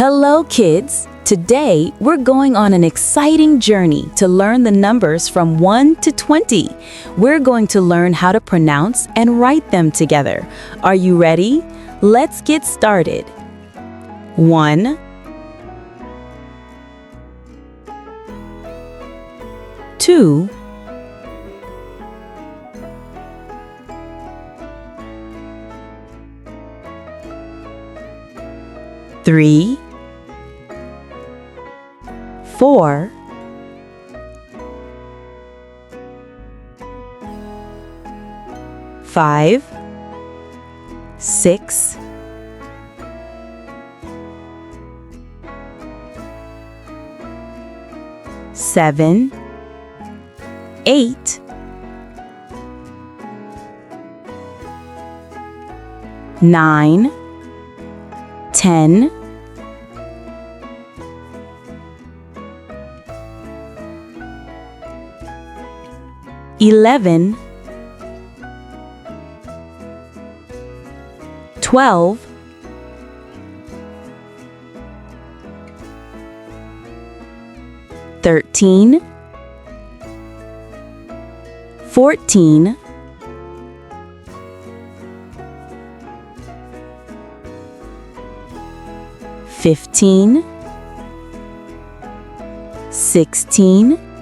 Hello, kids! Today, we're going on an exciting journey to learn the numbers from 1 to 20. We're going to learn how to pronounce and write them together. Are you ready? Let's get started. 1, 2, 3, 4, 5, 6, 7, 8, 9, 10, 11, 12, 13, 14, 15, 16,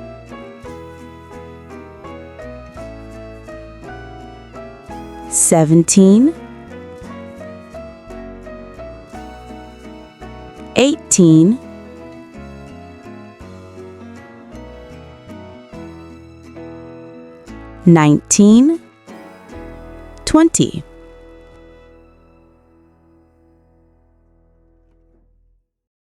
17, 18, 19, 20.